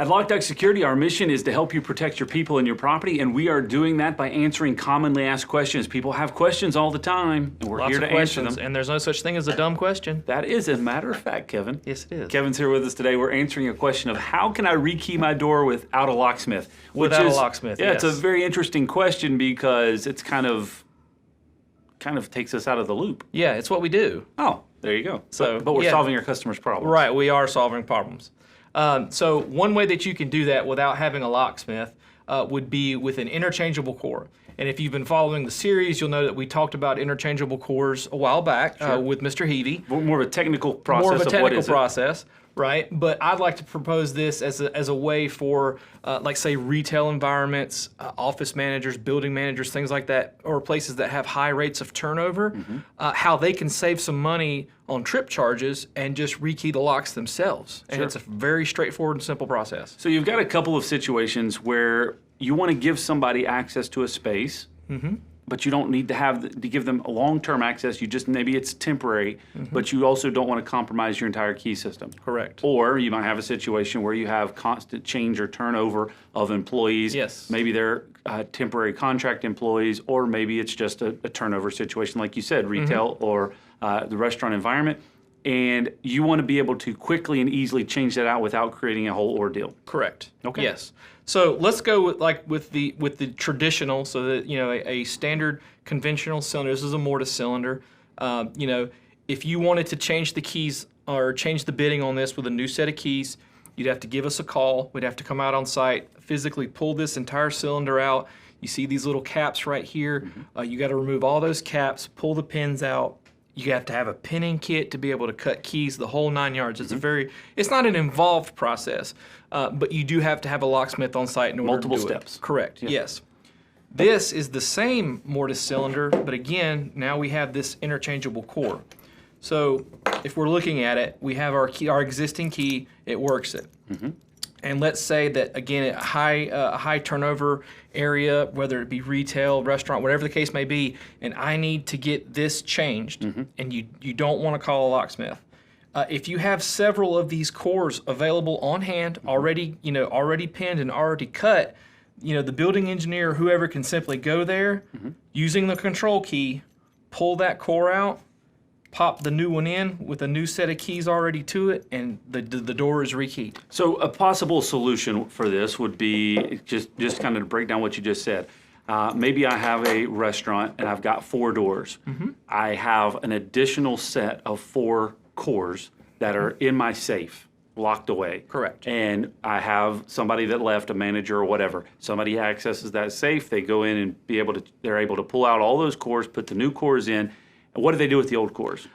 At Loc-Doc Security, our mission is to help you protect your people and your property, and we are doing that by answering commonly asked questions. People have questions all the time, and we're here to answer them. And there's no such thing as a dumb question. That is a matter of fact, Kevin. Yes, it is. Kevin's here with us today. We're answering a question of how can I rekey my door without a locksmith? Without a locksmith, yeah, yes. It's a very interesting question because it's kind of takes us out of the loop. Yeah, it's what we do. Oh, there you go. So, but we're solving our customers' problems. Right, we are solving problems. So one way that you can do that without having a locksmith would be with an interchangeable core. And if you've been following the series, you'll know that we talked about interchangeable cores a while back with Mr. Heavey. More of a technical process. More of a technical process, right? But I'd like to propose this as a way for, like say, retail environments, office managers, building managers, things like that, or places that have high rates of turnover, how they can save some money on trip charges and just rekey the locks themselves. And it's a very straightforward and simple process. So you've got a couple of situations where you want to give somebody access to a space, but you don't need to give them a long-term access. You just, maybe it's temporary, but you also don't want to compromise your entire key system. Correct. Or you might have a situation where you have constant change or turnover of employees. Yes. Maybe they're temporary contract employees, or maybe it's just a turnover situation, like you said, retail or the restaurant environment. And you want to be able to quickly and easily change that out without creating a whole ordeal. Correct. Okay. Yes. So let's go with the traditional, so that a standard conventional cylinder. This is a mortise cylinder. If you wanted to change the keys or change the bitting on this with a new set of keys, you'd have to give us a call. We'd have to come out on site, physically pull this entire cylinder out. You see these little caps right here. You got to remove all those caps, pull the pins out. You have to have a pinning kit to be able to cut keys, the whole 9 yards. It's it's not an involved process, but you do have to have a locksmith on site in order to do Multiple steps. Correct, yes. This is the same mortise cylinder, but again, now we have this interchangeable core. So if we're looking at it, we have our key, our existing key, it works it. And let's say that, again, a high turnover area, whether it be retail, restaurant, whatever the case may be, and I need to get this changed, and you don't want to call a locksmith. If you have several of these cores available on hand, already pinned and already cut, the building engineer or whoever can simply go there, using the control key, pull that core out, pop the new one in with a new set of keys already to it, and the door is rekeyed. So a possible solution for this would be, just kind of to break down what you just said, maybe I have a restaurant and I've got 4 doors. I have an additional set of 4 cores that are in my safe, locked away. Correct. And I have somebody that left, a manager or whatever. Somebody accesses that safe, they go in and they're able to pull out all those cores, put the new cores in. What do they do with the old cores?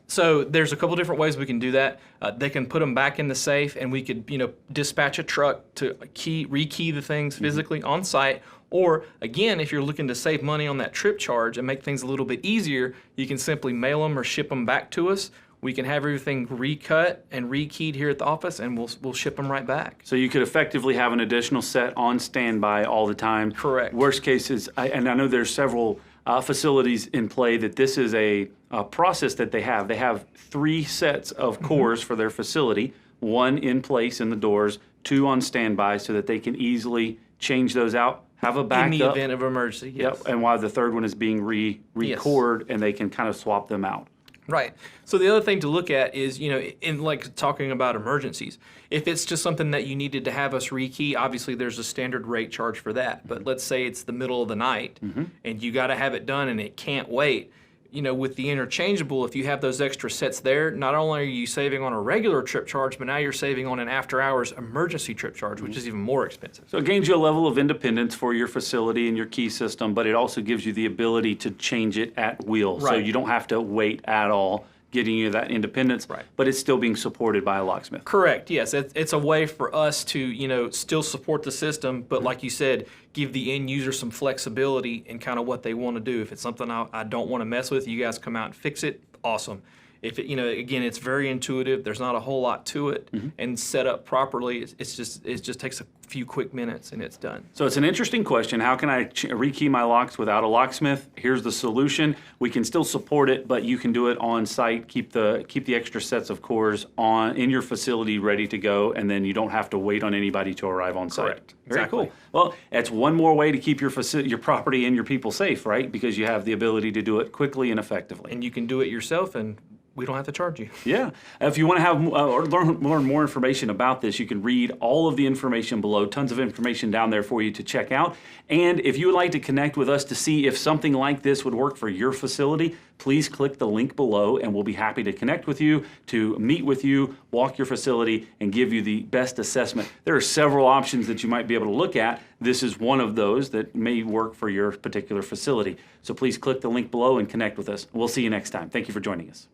So there's a couple different ways we can do that. They can put them back in the safe, and we could, dispatch a truck to rekey the things physically on site. Or again, if you're looking to save money on that trip charge and make things a little bit easier, you can simply mail them or ship them back to us. We can have everything recut and rekeyed here at the office, and we'll ship them right back. So you could effectively have an additional set on standby all the time. Correct. Worst case is, and I know there's several facilities in play that this is a process that they have. They have 3 sets of cores for their facility, 1 in place in the doors, 2 on standby, so that they can easily change those out, have a backup. In the event of emergency, yes. Yep, and while the third one is being re-cored, and they can kind of swap them out. Right. So the other thing to look at is, in like talking about emergencies, if it's just something that you needed to have us rekey, obviously there's a standard rate charge for that. But let's say it's the middle of the night and you got to have it done and it can't wait. With the interchangeable, if you have those extra sets there, not only are you saving on a regular trip charge, but now you're saving on an after-hours emergency trip charge, which is even more expensive. So it gains you a level of independence for your facility and your key system, but it also gives you the ability to change it at will. Right. So you don't have to wait at all, getting you that independence, but it's still being supported by a locksmith. Correct, yes. It's a way for us to, still support the system, but like you said, give the end user some flexibility in kind of what they want to do. If it's something I don't want to mess with, you guys come out and fix it, awesome. If it, again, it's very intuitive. There's not a whole lot to it, and set up properly, it just takes a few quick minutes and it's done. So it's an interesting question. How can I rekey my locks without a locksmith? Here's the solution. We can still support it, but you can do it on site. Keep the extra sets of cores in your facility ready to go, and then you don't have to wait on anybody to arrive on site. Correct. Very Exactly. cool. Well, that's one more way to keep your property and your people safe, right? Because you have the ability to do it quickly and effectively. And you can do it yourself, and we don't have to charge you. Yeah. If you want to have or learn more information about this, you can read all of the information below. Tons of information down there for you to check out. And if you would like to connect with us to see if something like this would work for your facility, please click the link below and we'll be happy to connect with you, to meet with you, walk your facility, and give you the best assessment. There are several options that you might be able to look at. This is one of those that may work for your particular facility. So please click the link below and connect with us. We'll see you next time. Thank you for joining us.